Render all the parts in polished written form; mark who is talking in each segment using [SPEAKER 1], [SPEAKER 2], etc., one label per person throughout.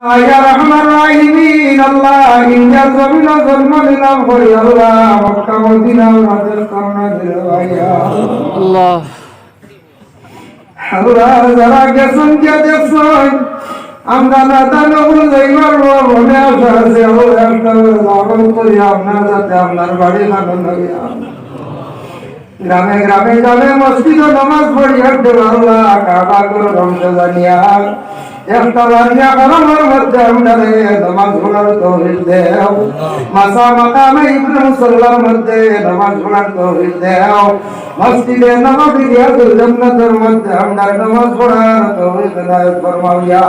[SPEAKER 1] يا رحم الراحمين الله إن يظلمنا ظلما لنغفر الله مكة مدينة ونذر قرنا دلويا
[SPEAKER 2] الله
[SPEAKER 1] الله যারা গেছেন কে দেখছেন আমরা না জানো যাইবার মনে আশা আছে আল্লাহ একটা লাগন করি আপনার যাতে আপনার বাড়ি লাগান লাগিয়া গ্রামে গ্রামে যাবে মসজিদে নামাজ পড়ি হাঁটতে আল্লাহ কাবা করে ধ্বংস জানিয়া একটা বানিয়া গরমের মধ্যে আমরা নামাজ পড়ার তৌফিক দেও মাসা মাকামে ইবনে মুসাল্লার মধ্যে নামাজ পড়ার তৌফিক দেও মসজিদে নববী রিয়াদুল জান্নাতের মধ্যে আমরা নামাজ পড়ার তৌফিক দান ফরমাও ইয়া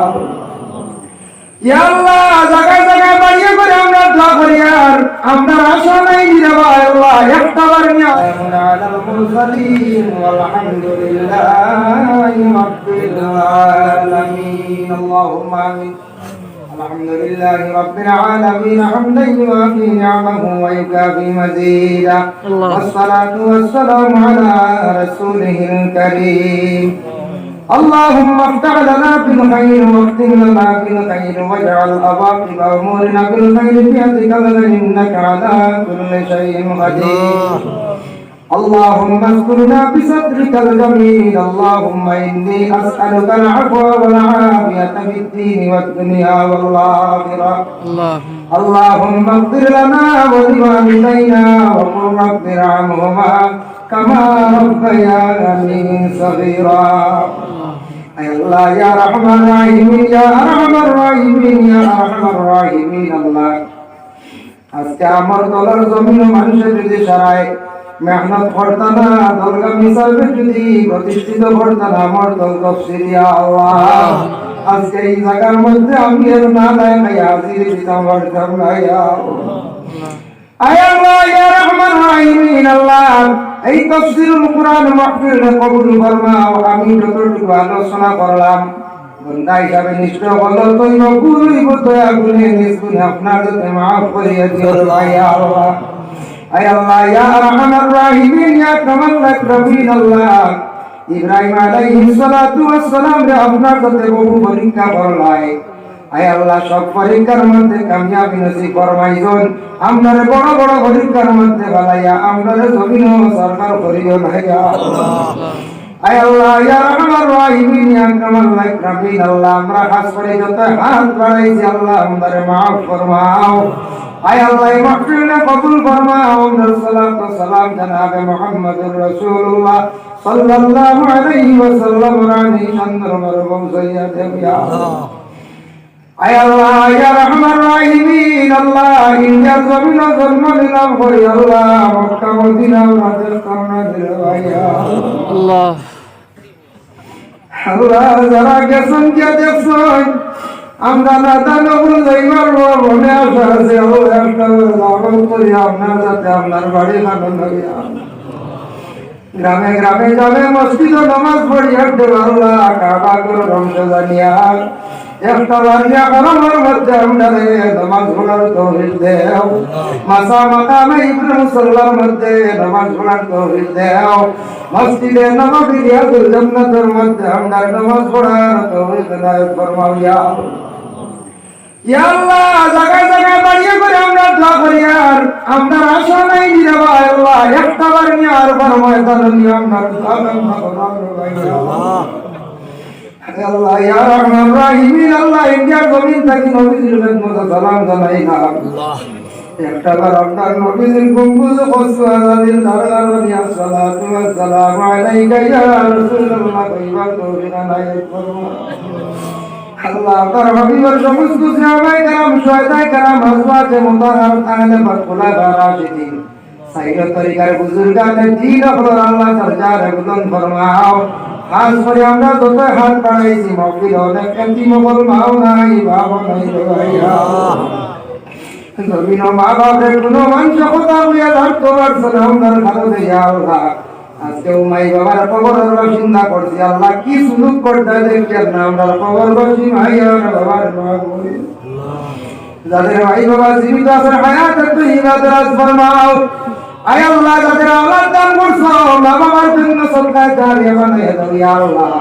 [SPEAKER 1] আল্লাহ জায়গা জায়গা বাড়িয়ে করে আমরা দোয়া করি আর আমরা আশা নাই নিরাবা আল্লাহ একটা বার নিয়া আলাল মুরসালিন ওয়ালহামদুলিল্লাহি রাব্বিল আলামিন আল্লাহুম্মা আমিন আলহামদুলিল্লাহি রাব্বিল আলামিন হামদান ওয়া নি'মাহু ওয়া yukafi mazida wassalatu wassalamu ala rasulihil karim اللهم افتح لنا بالخير واختم لنا بالخير واجعل عواقب امورنا بالخير بيدك انك على كل شيء قدير اللهم اذكرنا بسترك الجميل اللهم اني اسالك العفو والعافيه في الدين والدنيا والاخره اللهم اغفر لنا ولوالدينا وقل رب ارحمهما كما ربياني صغيرا الله يا رحمن الرحيم يا ارحم الراحمين يا ارحم الراحمين الله আজকে আমার দলের জমিন মানুষের যদি সারায় মেহনত করতা না দলগা মিসাবে যদি প্রতিষ্ঠিত করতা না আমার দল তফসিরিয়া আল্লাহ আজকে এই জায়গার মধ্যে আমি এর না দেয় নাই হাজির দিতাম করতাম না ইয়া আয় আল্লাহ ইয়া রহমান রাহিমিন আল্লাহ এই তাফসীরুল কুরআন মাহফিল কবুল ফরমাও আমি যতটুকু আলোচনা করলাম বন্দা হিসাবে নিশ্চয় হলো তো নকুলই দয়া গুনে নিষ্গুণ আপনার কাছে maaf করিয়ে দিও ইয়া আল্লাহ আয় আল্লাহ ইয়া রহমান রাহিমিন ইয়া কামাল আকরামিন আল্লাহ ইব্রাহিম আলাইহিস সালাতু ওয়াস সালাম রে আপনার কাছে বহু পরীক্ষা করলাই আয় আল্লাহ সব পরীক্ষার মধ্যে কামিয়াবি নসিব ফরমাইজন আমরারে বড় বড় পরীক্ষার মধ্যে বালাইয়া আমরারে জমিন সরকার করিও না ইয়া আল্লাহ আয় আল্লাহ ইয়া রহমান রাহিমিন ইয়া কামাল আকরামিন আল্লাহ আমরা খাস করে যত হাত বাড়াইছি আল্লাহ আমারে maaf ফরমাও আয় আল্লাহ এই মাহফিলটা কবুল ফরমাও আমরা সালাত ও সালাম জনাবে মুহাম্মদুর রাসূলুল্লাহ সাল্লাল্লাহু আলাইহি ওয়াসাল্লাম রানী চন্দ্র মরবম সৈয়দ ইয়া আয় আল্লাহ ইয়া রহমান রাহিমিন আল্লাহ ইন্ডিয়ার জমিন জন্ম দিলাম করি আল্লাহ মক্কা মদিনা ওয়াদের করোনা দিলওয়া
[SPEAKER 2] আল্লাহ
[SPEAKER 1] আল্লাহ যারা গেছেন কে দেখছেন আমরা না জানো যাইবার মনে আশা আছে আল্লাহ একটা লাগন করি আপনার যাতে আপনার বাড়ি লাগান লাগিয়া গ্রামে গ্রামে যাবে মসজিদে নামাজ পড়ি হাঁটতে আল্লাহ কাবা করে ধ্বংস জানিয়া একটা বানিয়া গরমের মধ্যে আমরা নামাজ পড়ার তৌফিক দেও মাসা মাকামে ইবনে মুসাল্লার মধ্যে নামাজ পড়ার তৌফিক দেও মসজিদে নববী রিয়াদুল জান্নাতের মধ্যে আমরা নামাজ পড়ার তৌফিক দান ফরমাও ইয়া আল্লাহ জায়গা জায়গা বাড়িয়ে করে আমরা দোয়া করি আর আমরা আশা নাই নিরাবা আল্লাহ একটা বার নিয়ে আর ফরমায় তাহলে আমরা দোয়া আল্লাহ ইয়া রহমান রাহিমিন আল্লাহ ইন্ডিয়ার জমিন থেকে নবীজির খেদমতে সালাম জানাই না আল্লাহ একটা বার আপনার নবীজির গম্বুজ খসওয়াদিল দরগার নিয়া সালাতু ওয়াস সালামু আলাইকা ইয়া রাসূলুল্লাহ কইবার তৌফিক নায়েব ফরমা আল্লাহ তার হাবিবের সমস্ত সাহাবায়ে کرام শহীদায়ে کرام আজওয়াজে মুতাহহার আহলে মাকবুলা রাশিদিন সাইয়্যিদ তরিকার বুজুর্গানে দ্বীন হলো আল্লাহ সরকার বুলন্দ ফরমাও খাস করে আমরা যত হাত বাড়াইছি মাহফিল অনেক এমতি মহল মাও নাই বাবা নাই ভাইয়া জমিন মা বাপের কোনো মানুষ কথা বলিয়া ধরতে পারছে না আমাদের ভারতে ইয়া আল্লাহ আজকে মাই বাবার কবরের বাসিন্দা করছি আল্লাহ কি সুলুক করতে দেখছেন না আমরা কবর বাসী ভাইয়া বাবার মাহবুব যাদের ভাই বাবা জীবিত আছেন হায়াতের তৈবাত রাজ ফরমাও আয় আল্লাহ যাদের আওলাদ দান করছো মা বাবার জন্য সদকা জারিয়া বানাইয়া দাও ইয়া আল্লাহ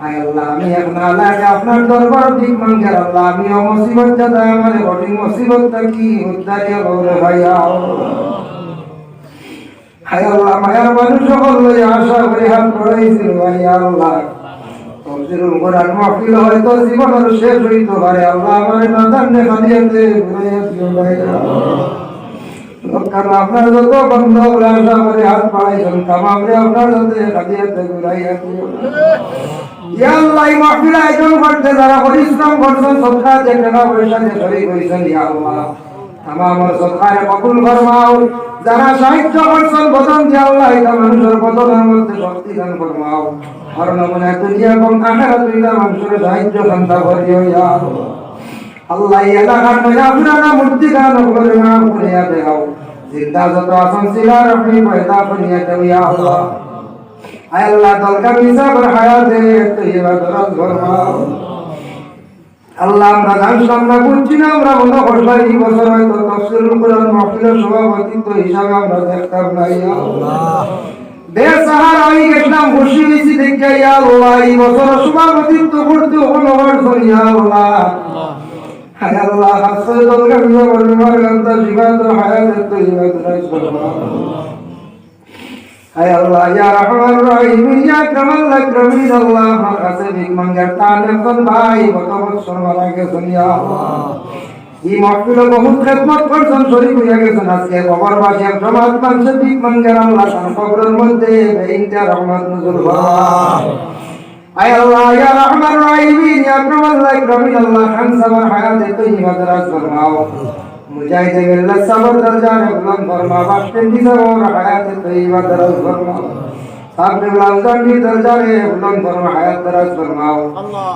[SPEAKER 1] আয় আল্লাহ আমি এখন আল্লাহকে আপনার দরবার ভিক মাঙ্গের আল্লাহ আমি মুসিবত জাদা আমার কঠিন মুসিবত থাকি উদ্ধারিয়া গৌরে ভাইয়া আয় আল্লাহ মায়ার মানুষ সকল লইয়া আশা করে হাত পড়াইছিল ভাইয়া আল্লাহ তফসিরুল কোরআন মাহফিল হয়তো জীবনের শেষ হইতে পারে আল্লাহ আমার নাদানে খালিয়াতে ঘুরাইয়া দিও ভাইয়া কারণ আপনার যত বন্ধ আশা করে হাত পড়াইছেন তামামরে আপনার যাতে খালিয়াতে ঘুরাইয়া দিও ইয়া আল্লাহ এই মাহফিল আয়োজন করতে যারা পরিশ্রম করছেন সদকা যে টাকা পয়সা যে শরীক হইছেন ইয়া আল্লাহ তামাম সদকায়ে কবুল ফরমাও যারা সাহায্য করছেন বদন দিয়ে আল্লাহ এটা মানুষের বদনের মধ্যে শক্তি দান ফরমাও আর নমনে দুনিয়া এবং আখিরাত দুইটা মানুষের সাহায্য কান্তা করিও ইয়া আল্লাহ আল্লাহ এই এলাকার নয়া পুরানা মূর্তি গান করে না করিয়া দেও জিন্দা যত আসন সিলার আপনি পয়দা করিয়া দেও ইয়া আল্লাহ আয় আল্লাহ দলকা মিসাবের হায়াতে তৈবা দরাজ ফরমাও আল্লাহ আমরা গান সামনা করছি না আমরা মনে করবো এই বছর হয়তো তাফসীরুল কোরআন মাহফিলের সভাপতিত্ব হিসাবে আমরা দেখতাম না ইয়া আল্লাহ বেসাহারা হয়ে গেছিলাম খুশি হয়েছি দেখে ইয়া আল্লাহ এই বছর সভাপতিত্ব করতে হলো ইয়া আল্লাহ হায় আল্লাহ হাসরে দলকা মিসাবের মারগান্তা জীবাতুল হায়াতে তৈবা দরাজ ফরমাও আয় আল্লাহ ইয়া রহমান রহিম ইয়া কামাল আকরামিন আল্লাহ আমার কাছে ভিক মাঙ্গার টান এখন ভাই কত বছর মারা গেছেন ইয়া আল্লাহ এই মাহফিলে বহুত খেদমত করছেন শরীক হইয়া গেছেন আজকে কবরবাসী জমাত মানুষের ভিক মাঙ্গার আল্লাহ তার কবরের মধ্যে বেইনটা রহমত নজর ফরমাও আয় আল্লাহ ইয়া রহমান রহিম ইয়া কামাল আকরামিন আল্লাহ খান সাবার হায়াতে তৈবা দরাজ ফরমাও मुजाहिद मिल्लत सबर दर्जा ने बुलंद फरमा बख्शिश और हयात तय्यबा दराज फरमाओ साहब किबला उजानी दर्जा ने बुलंद फरमा हयात दराज फरमाओ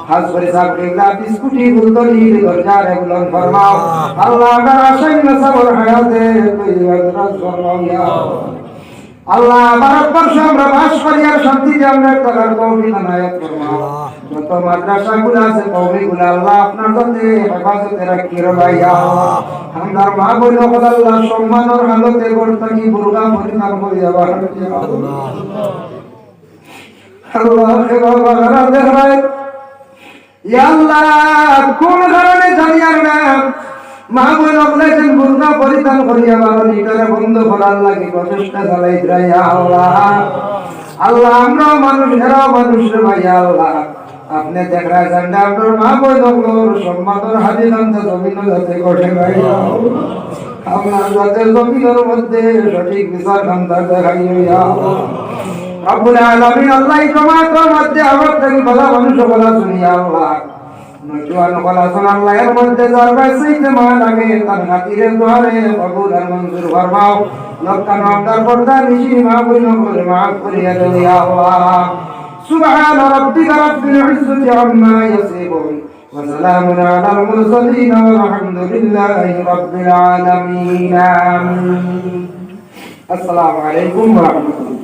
[SPEAKER 1] खास पर साहब किबला बिस्कुटी गुलदनी दर्जा ने बुलंद फरमाओ अल्लाह का आशीन सबर हयात तय्यबा दराज फरमाओ या আল্লাহ ভারতবর্ষে আমরা বাস করি আর শান্তিতে আমরা থাকার তৌফিক আনায়াত ফরমাও যত মাদ্রাসাগুলো আছে কওমিগুলো আল্লাহ আপনার কাছে হেফাজতে রাখিও ভাইয়া আমরা মা বোন সকল আল্লাহ সম্মানের হালতে বর্তমানে বুরগা পরিধান করিয়া বাহার দিয়া আল্লাহ হে বাবা রাতে ভাই ইয়া আল্লাহ কোন কারণে জানি আর না মা বোন অবলেছেন বুরগা পরিধান করিয়া বারো লিটারে বন্ধ করার লাগে প্রচেষ্টা চালাই ইয়া আল্লাহ আল্লাহ আমরা মানুষ এরাও মানুষ রে ভাইয়া আল্লাহ আপনি দেখরা জানডা আপনার মা বোন অবলোর সম্মানের হাজিরান্তে জমিন যাতে ঘটে ভাইয়া আপনার যাতে জমিনের মধ্যে সঠিক বিচার কান্তা দেখাইও ইয়া আল্লাহ রব্বুল আলামিন আল্লাহ জমাতের মধ্যে আমার থেকে ভালো মানুষ বলা শুনিয়া আল্লাহ নজওয়ান খলাসন আল্লাহর মধ্যে দরবার সাইতে মা লাগে তার খাতিরে দোয়ারে কবুল আর মঞ্জুর ফরমাও লক্কান আপনার পর্দা নিশি মা বইন করে মাফ করিয়া দাও ইয়া আল্লাহ সুবহান রাব্বিকা রাব্বিল ইজ্জতি আম্মা ইয়াসিফুন ওয়া সালামুন আলাল মুরসালিন ওয়ালহামদুলিল্লাহি রাব্বিল আলামিন আসসালামু আলাইকুম ওয়া রাহমাতুল্লাহ